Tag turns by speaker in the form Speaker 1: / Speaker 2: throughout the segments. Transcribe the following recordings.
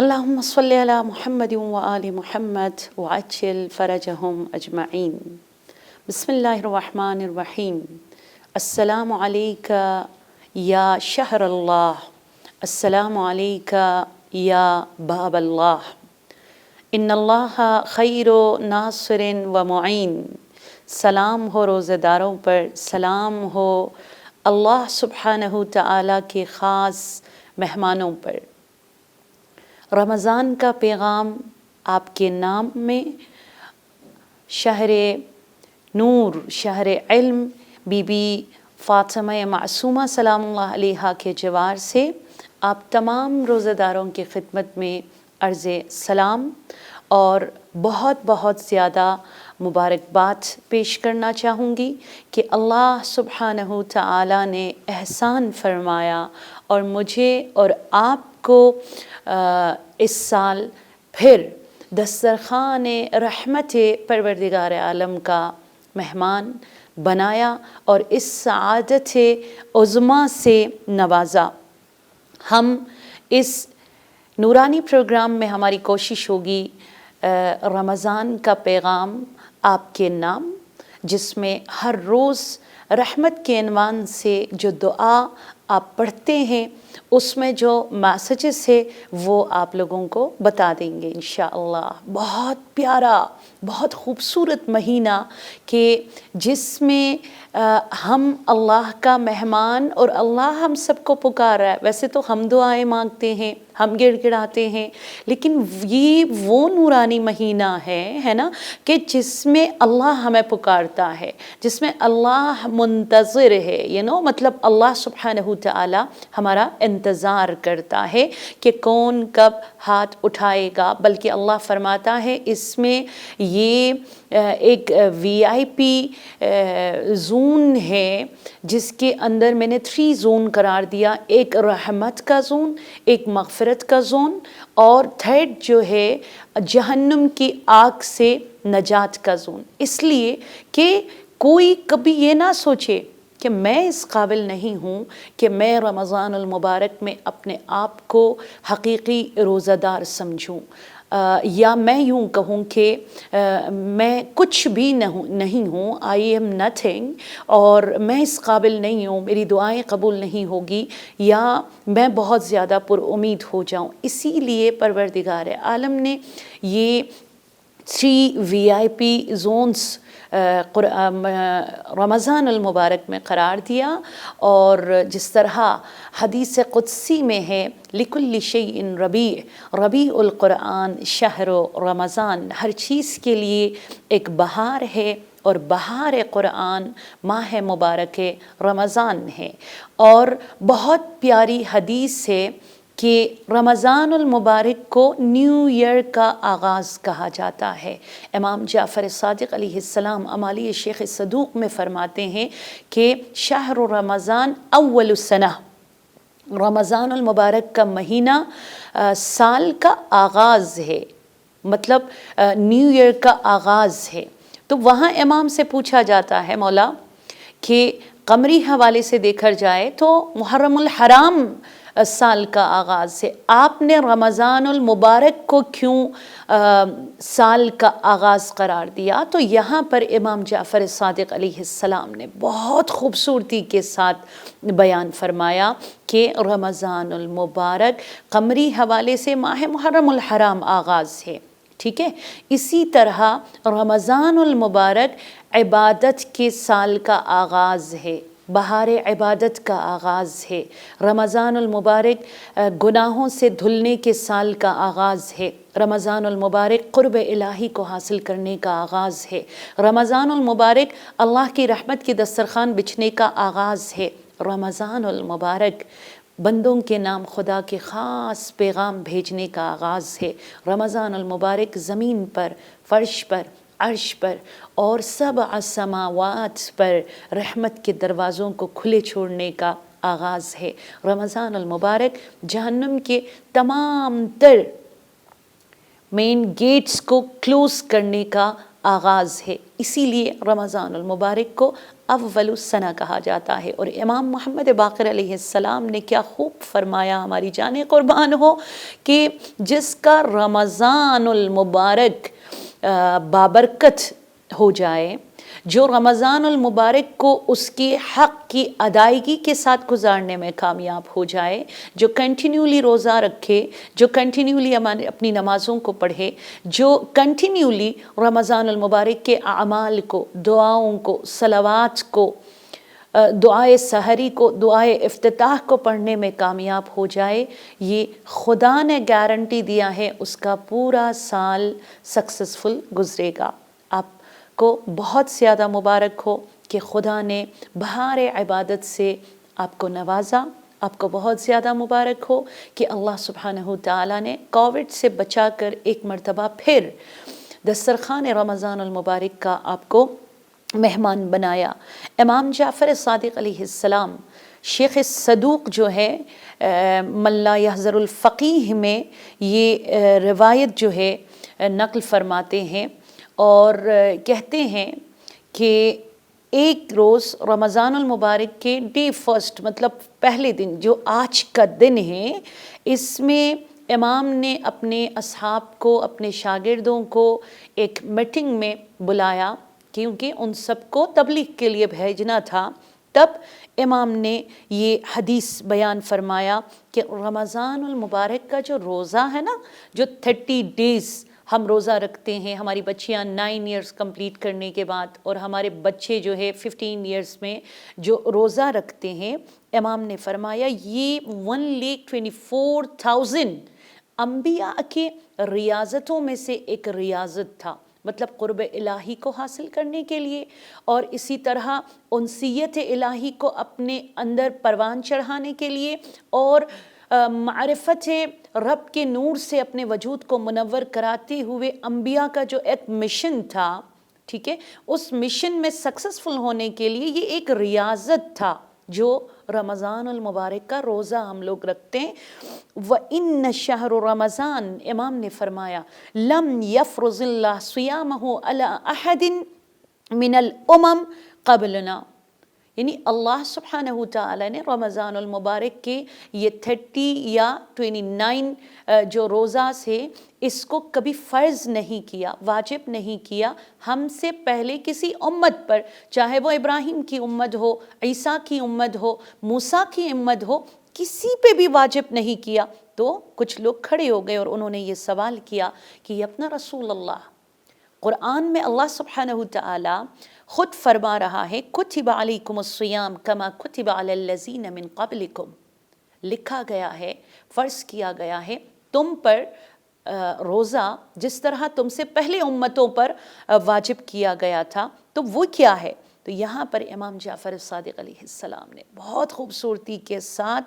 Speaker 1: اللهم صل على محمد وآل محمد وعجل فرجهم أجمعين. بسم الله الرحمن الرحيم. السلام عليك يا شهر الله، السلام عليك يا باب الله، ان اللہ خیر ناصر و معین. سلام ہو روزہ داروں پر، سلام ہو اللہ سبحانہ تعالیٰ کے خاص مہمانوں پر. رمضان کا پیغام آپ کے نام میں، شہر نور، شہر علم، بی بی فاطمہ معصومہ سلام اللہ علیہا کے جوار سے آپ تمام روزہ داروں کی خدمت میں عرض سلام اور بہت بہت زیادہ مبارکباد پیش کرنا چاہوں گی کہ اللہ سبحانہ تعالیٰ نے احسان فرمایا اور مجھے اور آپ کو اس سال پھر دسترخوان رحمت پروردگار عالم کا مہمان بنایا اور اس سعادت عظمیٰ سے نوازا. ہم اس نورانی پروگرام میں ہماری کوشش ہوگی رمضان کا پیغام آپ کے نام، جس میں ہر روز رحمت کے عنوان سے جو دعا آپ پڑھتے ہیں اس میں جو میسیجز ہے وہ آپ لوگوں کو بتا دیں گے انشاءاللہ. بہت پیارا، بہت خوبصورت مہینہ کہ جس میں ہم اللہ کا مہمان اور اللہ ہم سب کو پکار رہا ہے. ویسے تو ہم دعائیں مانگتے ہیں، ہم گڑ گڑاتے ہیں، لیکن یہ وہ نورانی مہینہ ہے نا کہ جس میں اللہ ہمیں پکارتا ہے، جس میں اللہ منتظر ہے، مطلب اللہ سبحانہ تعالی ہمارا انتظار کرتا ہے کہ کون کب ہاتھ اٹھائے گا. بلکہ اللہ فرماتا ہے اس میں یہ ایک VIP زون ہے جس کے اندر میں نے 3 زون قرار دیا. ایک رحمت کا زون، ایک مغفرت کا زون، اور 3rd جو ہے جہنم کی آگ سے نجات کا زون. اس لیے کہ کوئی کبھی یہ نہ سوچے کہ میں اس قابل نہیں ہوں کہ میں رمضان المبارک میں اپنے آپ کو حقیقی روزہ دار سمجھوں، یا میں یوں کہوں کہ میں کچھ بھی نہیں ہوں، آئی ایم نتھنگ، اور میں اس قابل نہیں ہوں، میری دعائیں قبول نہیں ہوگی، یا میں بہت زیادہ پر امید ہو جاؤں. اسی لیے پروردگار عالم نے یہ 3 VIP زونز رمضان المبارک میں قرار دیا. اور جس طرح حدیث قدسی میں ہے لِكُلِّ شَيْءٍ ربیع القرآن شہر رمضان، ہر چیز کے لیے ایک بہار ہے، اور بہار قرآن ماہ مبارک رمضان ہے. اور بہت پیاری حدیث ہے کہ رمضان المبارک کو نیو ایئر کا آغاز کہا جاتا ہے. امام جعفر صادق علیہ السلام امالی شیخ صدوق میں فرماتے ہیں کہ شہر رمضان اول السنہ، رمضان المبارک کا مہینہ سال کا آغاز ہے، مطلب نیو ایئر کا آغاز ہے. تو وہاں امام سے پوچھا جاتا ہے مولا کہ قمری حوالے سے دیکھا جائے تو محرم الحرام سال کا آغاز ہے، آپ نے رمضان المبارک کو کیوں سال کا آغاز قرار دیا؟ تو یہاں پر امام جعفر صادق علیہ السلام نے بہت خوبصورتی کے ساتھ بیان فرمایا کہ رمضان المبارک قمری حوالے سے ماہ محرم الحرام آغاز ہے، ٹھیک ہے. اسی طرح رمضان المبارک عبادت کے سال کا آغاز ہے، بہار عبادت کا آغاز ہے. رمضان المبارک گناہوں سے دھلنے کے سال کا آغاز ہے. رمضان المبارک قرب الہی کو حاصل کرنے کا آغاز ہے. رمضان المبارک اللہ کی رحمت کی دسترخوان بچھنے کا آغاز ہے. رمضان المبارک بندوں کے نام خدا کے خاص پیغام بھیجنے کا آغاز ہے. رمضان المبارک زمین پر، فرش پر، عرش پر اور 7 سماوات پر رحمت کے دروازوں کو کھلے چھوڑنے کا آغاز ہے. رمضان المبارک جہنم کے تمام تر مین گیٹس کو کلوز کرنے کا آغاز ہے، اسی لیے رمضان المبارک کو اول السنہ کہا جاتا ہے۔ اور امام محمد باقر علیہ السلام نے کیا خوب فرمایا، ہماری جانیں قربان ہو، کہ جس کا رمضان المبارک بابرکت ہو جائے، جو رمضان المبارک کو اس کی حق کی ادائیگی کے ساتھ گزارنے میں کامیاب ہو جائے، جو کنٹینیولی روزہ رکھے، جو کنٹینیولی اپنی نمازوں کو پڑھے، جو کنٹینیولی رمضان المبارک کے اعمال کو، دعاؤں کو، صلوات کو، دعائے سحری کو، دعائے افتتاح کو پڑھنے میں کامیاب ہو جائے، یہ خدا نے گارنٹی دیا ہے اس کا پورا سال سکسیسفل گزرے گا۔ آپ کو بہت زیادہ مبارک ہو کہ خدا نے بہار عبادت سے آپ کو نوازا، آپ کو بہت زیادہ مبارک ہو کہ اللہ سبحانہ تعالیٰ نے کووڈ سے بچا کر ایک مرتبہ پھر دسترخوان رمضان المبارک کا آپ کو مہمان بنایا۔ امام جعفر صادق علیہ السلام شیخ صدوق جو ہے من لا یحذر الفقیہ میں یہ روایت جو ہے نقل فرماتے ہیں اور کہتے ہیں کہ ایک روز رمضان المبارک کے ڈے فرسٹ، مطلب پہلے دن جو آج کا دن ہے، اس میں امام نے اپنے اصحاب کو، اپنے شاگردوں کو ایک میٹنگ میں بلایا کیونکہ ان سب کو تبلیغ کے لیے بھیجنا تھا۔ تب امام نے یہ حدیث بیان فرمایا کہ رمضان المبارک کا جو روزہ ہے نا، جو 30 ڈیز ہم روزہ رکھتے ہیں، ہماری بچیاں 9 ایئرس کمپلیٹ کرنے کے بعد اور ہمارے بچے جو ہے 15 ایئرس میں جو روزہ رکھتے ہیں، امام نے فرمایا یہ 1,24,000 انبیاء کے ریاضتوں میں سے ایک ریاضت تھا، مطلب قرب الہی کو حاصل کرنے کے لیے اور اسی طرح انسیت الہی کو اپنے اندر پروان چڑھانے کے لیے اور معرفت رب کے نور سے اپنے وجود کو منور کراتے ہوئے انبیاء کا جو ایک مشن تھا، ٹھیک ہے، اس مشن میں سکسیسفل ہونے کے لیے یہ ایک ریاضت تھا جو رمضان المبارک کا روزہ ہم لوگ رکھتے ہیں۔ وَإِنَّ شَهْرُ رمضان، امام نے فرمایا لَمْ يَفْرُضِ اللَّهُ صِيَامَهُ عَلَىٰ أَحَدٍ مِنَ الْأُمَمِ قَبْلَنَا، یعنی اللہ سبحانہ تعالیٰ نے رمضان المبارک کے یہ 30 یا 29 جو روزہ سے اس کو کبھی فرض نہیں کیا، واجب نہیں کیا ہم سے پہلے کسی امت پر، چاہے وہ ابراہیم کی امت ہو، عیسیٰ کی امت ہو، موسیٰ کی امت ہو، کسی پہ بھی واجب نہیں کیا۔ تو کچھ لوگ کھڑے ہو گئے اور انہوں نے یہ سوال کیا کہ یہ اپنا رسول اللہ، قرآن میں اللہ سبحانہ تعالیٰ خود فرما رہا ہے کتب علیکم الصیام کما کتب علی الذین من قبلکم، لکھا گیا ہے، فرض کیا گیا ہے تم پر روزہ جس طرح تم سے پہلے امتوں پر واجب کیا گیا تھا۔ تو وہ کیا ہے؟ تو یہاں پر امام جعفر صادق علیہ السلام نے بہت خوبصورتی کے ساتھ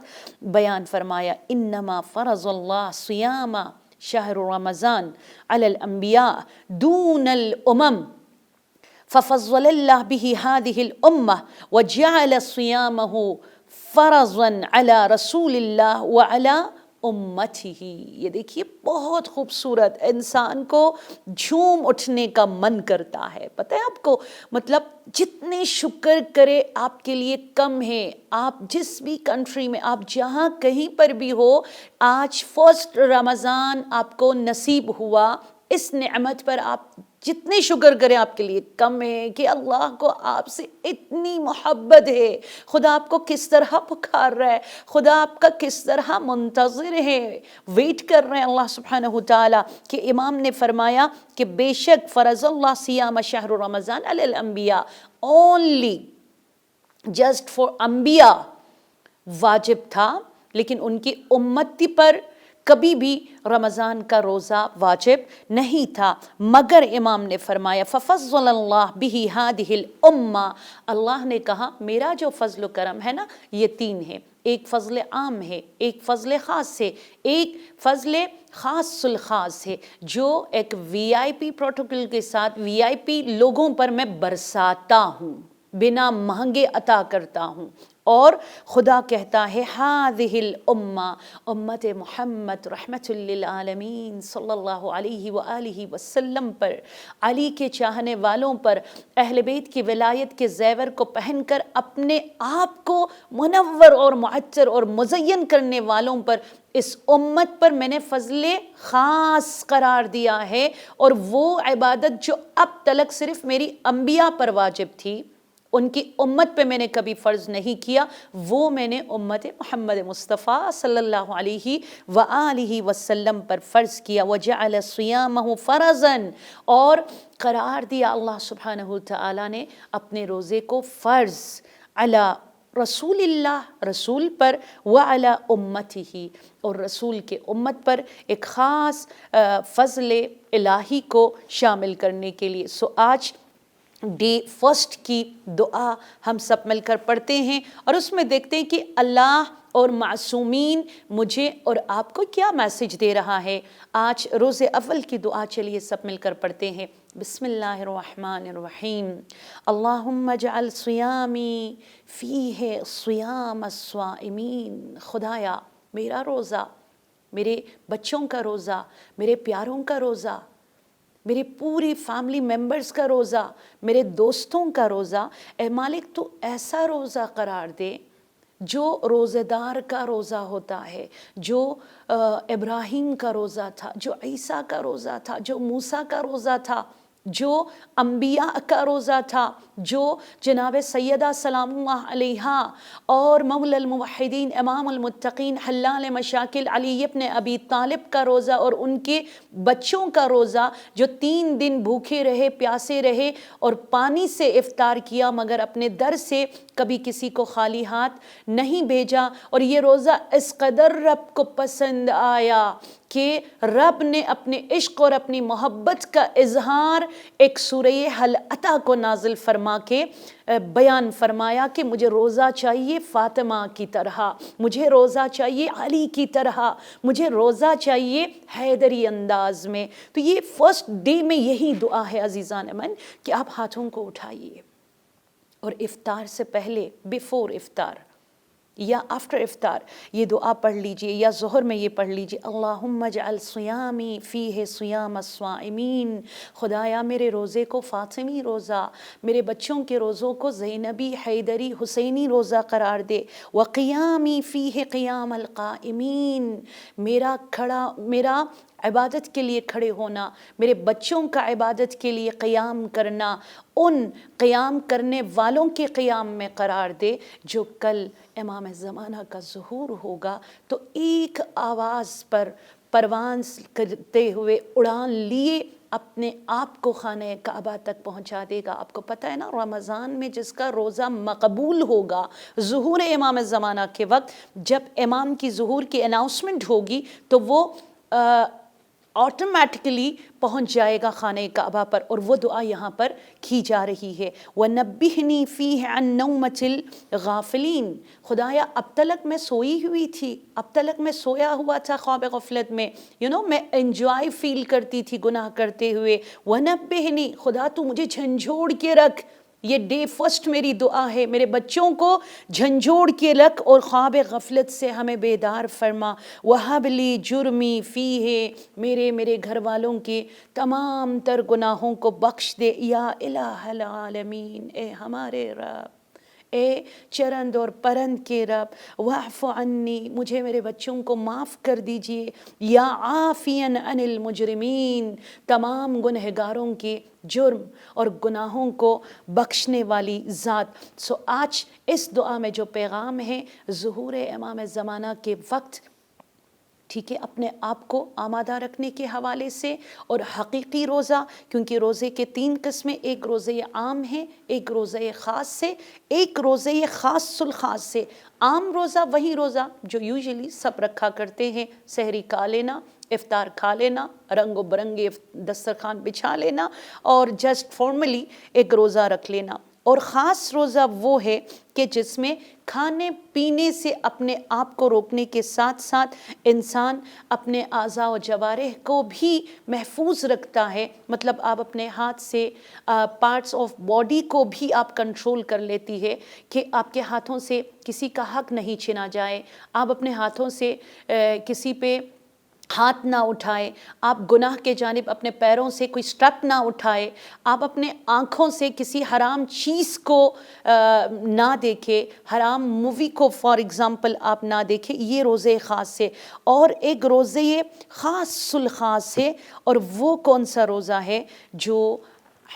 Speaker 1: بیان فرمایا انما فرض اللہ صیام شہر رمضان علی الانبیاء دون الامم ففضل اللہ به هذه الامة وجعل صیامه فرضا علی رسول اللہ وعلی امته۔ یہ دیکھیے بہت خوبصورت، انسان کو جھوم اٹھنے کا من کرتا ہے، پتہ ہے آپ کو، مطلب جتنے شکر کرے آپ کے لیے کم ہے۔ آپ جس بھی کنٹری میں، آپ جہاں کہیں پر بھی ہو، آج فرسٹ رمضان آپ کو نصیب ہوا، اس نعمت پر آپ جتنے شکر کریں آپ کے لیے کم ہے کہ اللہ کو آپ سے اتنی محبت ہے، خدا آپ کو کس طرح پکار رہا ہے، خدا آپ کا کس طرح منتظر ہے، ویٹ کر رہے ہیں اللہ سبحانہ تعالیٰ۔ کہ امام نے فرمایا کہ بے شک فرض اللہ صیام شہر رمضان علی الانبیاء، اونلی جسٹ فار انبیاء واجب تھا، لیکن ان کی امتی پر کبھی بھی رمضان کا روزہ واجب نہیں تھا، مگر امام نے فرمایا ففضل اللہ بہ ہذہ الامہ، اللہ نے کہا میرا جو فضل و کرم ہے نا یہ 3 ہے، ایک فضل عام ہے، ایک فضل خاص ہے، ایک فضل خاص الخاص ہے، جو ایک VIP پروٹوکول کے ساتھ VIP لوگوں پر میں برساتا ہوں۔ بنا مانگے عطا کرتا ہوں. اور خدا کہتا ہے ہذہ الامہ، امت محمد رحمت للعالمین صلی اللہ علیہ وآلہ وسلم پر، علی کے چاہنے والوں پر، اہل بیت کی ولایت کے زیور کو پہن کر اپنے آپ کو منور اور معطر اور مزین کرنے والوں پر، اس امت پر میں نے فضل خاص قرار دیا ہے. اور وہ عبادت جو اب تلک صرف میری انبیاء پر واجب تھی، ان کی امت پہ میں نے کبھی فرض نہیں کیا، وہ میں نے امت محمد مصطفیٰ صلی اللہ علیہ وآلہ وسلم پر فرض کیا. وجعل صیامہ فرضا، اور قرار دیا اللہ سبحانہ تعالیٰ نے اپنے روزے کو فرض علی رسول اللہ، رسول پر، وعلی امتہ، اور رسول کے امت پر ایک خاص فضل الہی کو شامل کرنے کے لیے. سو آج ڈے فرسٹ کی دعا ہم سب مل کر پڑھتے ہیں اور اس میں دیکھتے ہیں کہ اللہ اور معصومین مجھے اور آپ کو کیا میسج دے رہا ہے. آج روز اول کی دعا چلیے سب مل کر پڑھتے ہیں. بسم اللہ الرحمن الرحیم. اللہم اجعل صیامی فیہ صیام الصائمین. خدایا میرا روزہ، میرے بچوں کا روزہ، میرے پیاروں کا روزہ، میرے پوری فیملی ممبرز کا روزہ، میرے دوستوں کا روزہ، اے مالک تو ایسا روزہ قرار دے جو روزہ دار کا روزہ ہوتا ہے، جو ابراہیم کا روزہ تھا، جو عیسیٰ کا روزہ تھا، جو موسیٰ کا روزہ تھا، جو انبیاء کا روزہ تھا، جو جناب سیدہ سلام اللہ علیہا اور مولا الموحدین امام المتقین حلال مشاکل علی ابن ابی طالب کا روزہ اور ان کے بچوں کا روزہ، جو 3 دن بھوکے رہے، پیاسے رہے اور پانی سے افطار کیا مگر اپنے در سے کبھی کسی کو خالی ہاتھ نہیں بھیجا. اور یہ روزہ اس قدر رب کو پسند آیا کہ رب نے اپنے عشق اور اپنی محبت کا اظہار ایک سورہ حل عطا کو نازل فرما کے بیان فرمایا کہ مجھے روزہ چاہیے فاطمہ کی طرح، مجھے روزہ چاہیے علی کی طرح، مجھے روزہ چاہیے حیدری انداز میں. تو یہ فرسٹ ڈے میں یہی دعا ہے عزیزان من کہ آپ ہاتھوں کو اٹھائیے اور افطار سے پہلے، بیفور افطار یا آفٹر افطار یہ دعا پڑھ لیجئے، یا ظہر میں یہ پڑھ لیجئے. اللہم اجعل صیامی فیہ صیام الصائمین. خدایا میرے روزے کو فاطمی روزہ، میرے بچوں کے روزوں کو زینبی، حیدری، حسینی روزہ قرار دے. وقیامی فیہ قیام القائمین. میرا عبادت کے لیے کھڑے ہونا، میرے بچوں کا عبادت کے لیے قیام کرنا، ان قیام کرنے والوں کے قیام میں قرار دے جو کل امام زمانہ کا ظہور ہوگا تو ایک آواز پر پرواز کرتے ہوئے اڑان لیے اپنے آپ کو خانہ کعبہ تک پہنچا دے گا. آپ کو پتہ ہے نا رمضان میں جس کا روزہ مقبول ہوگا ظہور امام زمانہ کے وقت، جب امام کی ظہور کی اناؤنسمنٹ ہوگی تو وہ آٹومیٹکلی پہنچ جائے گا خانہ کعبہ پر. اور وہ دعا یہاں پر کی جا رہی ہے. وَنَبِّهْنِي فِيهِ عَن نَوْمَةِ الْغَافِلِينَ. خدایا اب تلک میں سوئی ہوئی تھی، اب تلک میں سویا ہوا تھا خواب غفلت میں، میں انجوائے فیل کرتی تھی گناہ کرتے ہوئے. وَنَبِّهْنِي. خدا تو مجھے جھنجھوڑ کے رکھ. یہ ڈے فرسٹ میری دعا ہے، میرے بچوں کو جھنجھوڑ کے رکھ اور خواب غفلت سے ہمیں بیدار فرما. وَهَبْ لِي جُرْمِي فِيهِ. میرے گھر والوں کے تمام تر گناہوں کو بخش دے. یا الہ العالمین. اے ہمارے رب، اے چرند اور پرند کے رب. وَاعْفُ عَنِّی. مجھے میرے بچوں کو معاف کر دیجئے. یا عَافِيًا عَنِ الْمُجْرِمِينَ. تمام گنہگاروں کے جرم اور گناہوں کو بخشنے والی ذات. سو آج اس دعا میں جو پیغام ہے ظہور امام زمانہ کے وقت، ٹھیک ہے، اپنے آپ کو آمادہ رکھنے کے حوالے سے، اور حقیقی روزہ، کیونکہ روزے کے 3 قسمیں، ایک روزے عام ہے، ایک روزے خاص سے، ایک روزے خاص الخاص سے. عام روزہ وہی روزہ جو یوزلی سب رکھا کرتے ہیں، سحری کھا لینا، افطار کھا لینا، رنگ و برنگے دسترخوان بچھا لینا اور جسٹ فارملی ایک روزہ رکھ لینا. اور خاص روزہ وہ ہے کہ جس میں کھانے پینے سے اپنے آپ کو روکنے کے ساتھ ساتھ انسان اپنے اعضاء و جوارح کو بھی محفوظ رکھتا ہے. مطلب آپ اپنے ہاتھ سے پارٹس آف باڈی کو بھی آپ کنٹرول کر لیتی ہے کہ آپ کے ہاتھوں سے کسی کا حق نہیں چھینا جائے. آپ اپنے ہاتھوں سے کسی پہ ہاتھ نہ اٹھائے. آپ گناہ کے جانب اپنے پیروں سے کوئی سٹیپ نہ اٹھائے. آپ اپنے آنکھوں سے کسی حرام چیز کو نہ دیکھے. حرام مووی کو فار ایگزامپل آپ نہ دیکھیں. یہ روزے خاص ہے. اور ایک روزے خاص الخاص ہے. اور وہ کون سا روزہ ہے؟ جو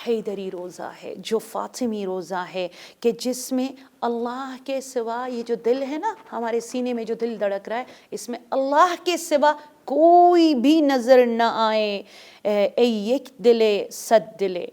Speaker 1: حیدری روزہ ہے، جو فاطمی روزہ ہے، کہ جس میں اللہ کے سوا، یہ جو دل ہے نا، ہمارے سینے میں جو دل دھڑک رہا ہے، اس میں اللہ کے سوا کوئی بھی نظر نہ آئے. ای یک دلے صد دلے،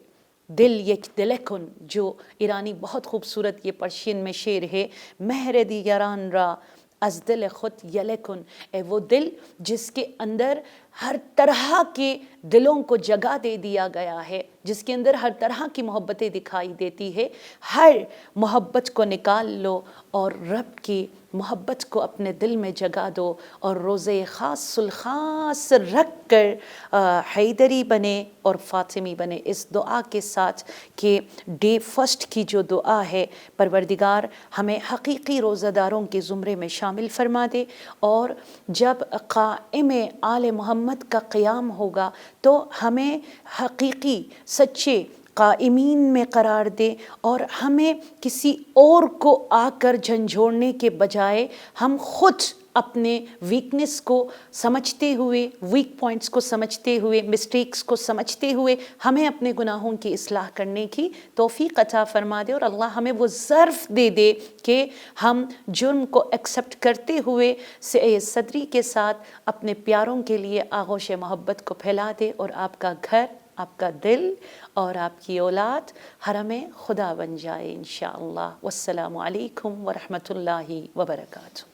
Speaker 1: دل یک دلے کن، جو ایرانی بہت خوبصورت یہ پرشین میں شعر ہے. مہر دیگران را از دل خود یلے کن. اے وہ دل جس کے اندر ہر طرح کے دلوں کو جگہ دے دیا گیا ہے، جس کے اندر ہر طرح کی محبتیں دکھائی دیتی ہے، ہر محبت کو نکال لو اور رب کی محبت کو اپنے دل میں جگہ دو، اور روزے خاص الخاص رکھ کر حیدری بنے اور فاطمی بنے. اس دعا کے ساتھ کہ ڈے فرسٹ کی جو دعا ہے، پروردگار ہمیں حقیقی روزہ داروں کے زمرے میں شامل فرما دے. اور جب قائم آل محمد کا قیام ہوگا تو ہمیں حقیقی سچے قائمین میں قرار دے، اور ہمیں کسی اور کو آ کر جھنجھوڑنے کے بجائے ہم خود اپنے ویکنس کو سمجھتے ہوئے، ویک پوائنٹس کو سمجھتے ہوئے، مسٹیکس کو سمجھتے ہوئے ہمیں اپنے گناہوں کی اصلاح کرنے کی توفیق عطا فرما دے. اور اللہ ہمیں وہ ظرف دے دے کہ ہم جرم کو ایکسیپٹ کرتے ہوئے صدری کے ساتھ اپنے پیاروں کے لیے آغوش محبت کو پھیلا دے، اور آپ کا گھر، آپ کا دل اور آپ کی اولاد حرم خدا بن جائے انشاءاللہ. والسلام علیکم ورحمۃ اللہ وبرکاتہ.